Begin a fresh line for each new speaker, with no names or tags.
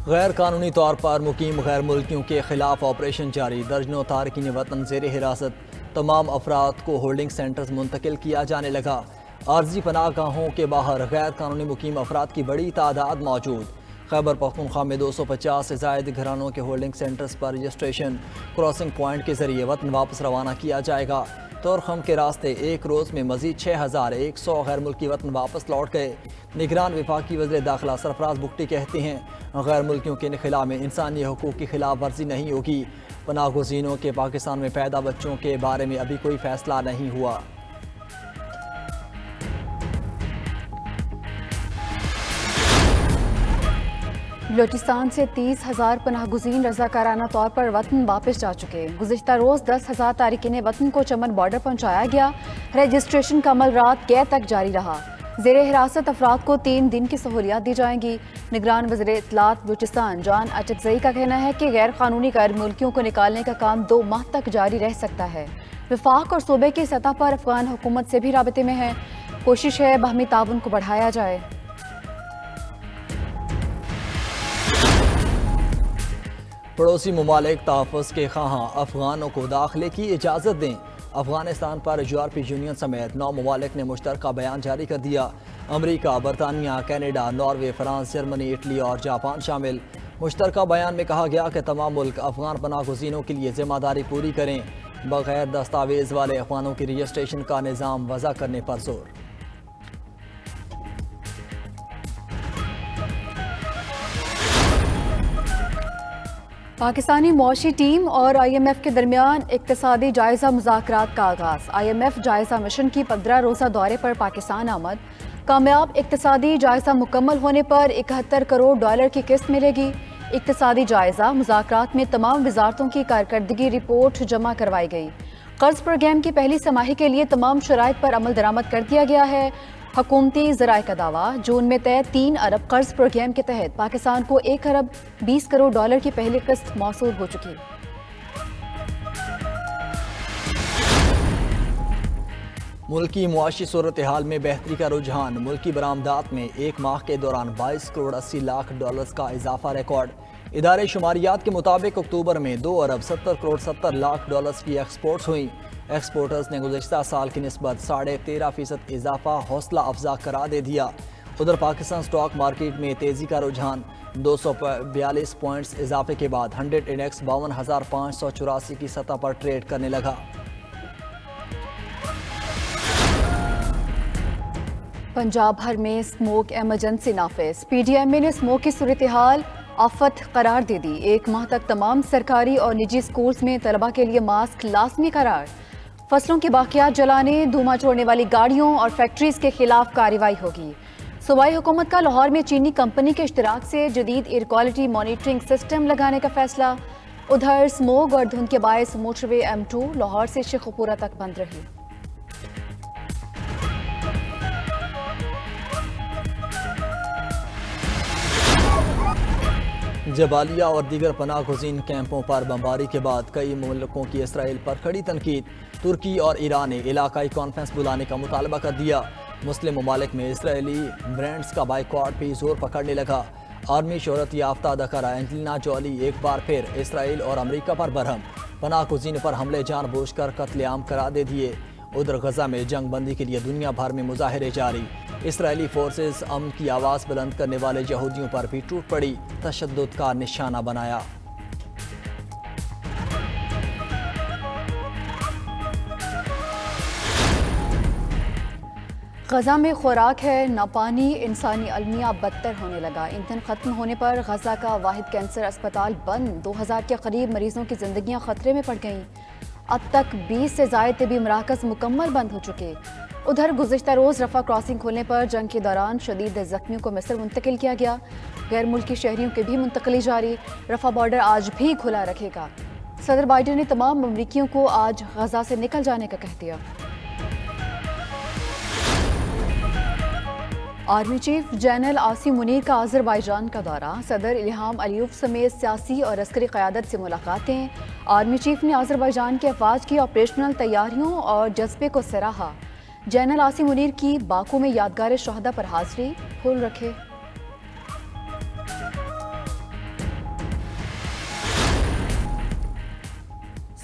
غیر قانونی طور پر مقیم غیر ملکیوں کے خلاف آپریشن جاری، درجنوں تارکین وطن زیر حراست، تمام افراد کو ہولڈنگ سینٹرز منتقل کیا جانے لگا۔ عارضی پناہ گاہوں کے باہر غیر قانونی مقیم افراد کی بڑی تعداد موجود۔ خیبر پختونخوا میں 250 سے زائد گھرانوں کے ہولڈنگ سینٹرز پر رجسٹریشن کراسنگ پوائنٹ کے ذریعے وطن واپس روانہ کیا جائے گا۔ طورخم کے راستے ایک روز میں مزید 6100 غیر ملکی وطن واپس لوٹ گئے۔ نگران وفاقی وزیر داخلہ سرفراز بگٹی کہتے ہیں، غیر ملکیوں کے انخلاء میں انسانی حقوق کی خلاف ورزی نہیں ہوگی۔ پناہ گزینوں کے پاکستان میں پیدا بچوں کے بارے میں ابھی کوئی فیصلہ نہیں ہوا۔
بلوچستان سے 30,000 پناہ گزین رضاکارانہ طور پر وطن واپس جا چکے۔ گزشتہ روز 10,000 تارکین وطن کو چمن بارڈر پہنچایا گیا۔ رجسٹریشن کا عمل رات گیر تک جاری رہا۔ زیر حراست افراد کو 3 دن کی سہولیات دی جائیں گی۔ نگران وزیر اطلاعات بلوچستان جان اچکزئی کا کہنا ہے کہ غیر قانونی غیر ملکیوں کو نکالنے کا کام 2 ماہ تک جاری رہ سکتا ہے۔ وفاق اور صوبے کی سطح پر افغان حکومت سے بھی رابطے میں ہے۔ کوشش ہے باہمی تعاون کو بڑھایا جائے۔
پڑوسی ممالک تحفظ کے خواہاں افغانوں کو داخلے کی اجازت دیں۔ افغانستان پر یورپی یونین سمیت 9 ممالک نے مشترکہ بیان جاری کر دیا۔ امریکہ، برطانیہ، Canada, Norway, France, Germany, Italy اور جاپان شامل۔ مشترکہ بیان میں کہا گیا کہ تمام ملک افغان پناہ گزینوں کے لیے ذمہ داری پوری کریں، بغیر دستاویز والے افغانوں کی رجسٹریشن کا نظام وضع کرنے پر زور۔
پاکستانی معاشی ٹیم اور آئی ایم ایف کے درمیان اقتصادی جائزہ مذاکرات کا آغاز۔ آئی ایم ایف جائزہ مشن کی 15 روزہ دورے پر پاکستان آمد۔ کامیاب اقتصادی جائزہ مکمل ہونے پر $71 کروڑ کی قسط ملے گی۔ اقتصادی جائزہ مذاکرات میں تمام وزارتوں کی کارکردگی رپورٹ جمع کروائی گئی۔ قرض پروگرام کی پہلی سماحی کے لیے تمام شرائط پر عمل درآمد کر دیا گیا ہے۔ حکومتی ذرائع کا دعویٰ، جون میں طے 3 ارب قرض پروگرام کے تحت پاکستان کو $1 ارب 20 کروڑ کی پہلی قسط موصول ہو چکی۔
ملکی معاشی صورتحال میں بہتری کا رجحان، ملکی برآمدات میں ایک ماہ کے دوران $22 کروڑ 80 لاکھ کا اضافہ ریکارڈ۔ ادارے شماریات کے مطابق اکتوبر میں $2 ارب 70 کروڑ 70 لاکھ کی ایکسپورٹس ہوئیں۔ ایکسپورٹرز نے گزشتہ سال کی نسبت 13.5% اضافہ حوصلہ افزا قرار دے دیا۔ ادھر پاکستان سٹاک مارکیٹ میں تیزی کا رجحان، 242 پوائنٹس اضافے کے بعد 100 انڈیکس 52,584 کی سطح پر ٹریڈ کرنے لگا۔
پنجاب بھر میں اسموک ایمرجنسی نافذ۔ پی ڈی ایم اے نے اسموک کی صورتحال آفت قرار دے دی۔ 1 ماہ تک تمام سرکاری اور نجی سکولز میں طلبہ کے لیے ماسک لازمی قرار۔ فصلوں کے باقیات جلانے، دھواں چھوڑنے والی گاڑیوں اور فیکٹریز کے خلاف کارروائی ہوگی۔ صوبائی حکومت کا لاہور میں چینی کمپنی کے اشتراک سے جدید ایئر کوالٹی مانیٹرنگ سسٹم لگانے کا فیصلہ۔ ادھر اسموگ اور دھند کے باعث موٹر وے M2 لاہور سے شیخوپورہ تک بند رہی۔
جبالیہ اور دیگر پناہ گزین کیمپوں پر بمباری کے بعد کئی ملکوں کی اسرائیل پر کھڑی تنقید۔ ترکی اور ایران نے علاقائی کانفرنس بلانے کا مطالبہ کر دیا۔ مسلم ممالک میں اسرائیلی برانڈز کا بائیکاٹ بھی زور پکڑنے لگا۔ عالمی شہرت یافتہ اداکارہ اینجلینا جولی ایک بار پھر اسرائیل اور امریکہ پر برہم، پناہ گزین پر حملے جان بوجھ کر قتل عام قرار دے دیے۔ ادھر غزہ میں جنگ بندی کے لیے دنیا بھر میں مظاہرے جاری۔ اسرائیلی فورسز امن کی آواز بلند کرنے والے یہودیوں پر بھی ٹوٹ پڑی، تشدد کا نشانہ بنایا۔
غزہ میں خوراک ہے نہ پانی، انسانی المیہ بدتر ہونے لگا۔ ایندھن ختم ہونے پر غزہ کا واحد کینسر اسپتال بند، 2000 کے قریب مریضوں کی زندگیاں خطرے میں پڑ گئیں۔ اب تک 20 سے زائد طبی مراکز مکمل بند ہو چکے۔ ادھر گزشتہ روز رفح کراسنگ کھولنے پر جنگ کے دوران شدید زخمیوں کو مصر منتقل کیا گیا۔ غیر ملکی شہریوں کی بھی منتقلی جاری۔ رفح بارڈر آج بھی کھلا رکھے گا۔ صدر بائیڈن نے تمام امریکیوں کو آج غزہ سے نکل جانے کا کہہ دیا۔ Army chief general Asim Munir کا آذربائیجان کا دورہ، صدر الہام علیوف سمیت سیاسی اور عسکری قیادت سے ملاقاتیں۔ آرمی چیف نے آذربائیجان کے افواج کی آپریشنل تیاریوں اور جذبے کو سراہا۔ جنرل عاصم منیر کی باکو میں یادگار شہداء پر حاضری، پھول رکھے۔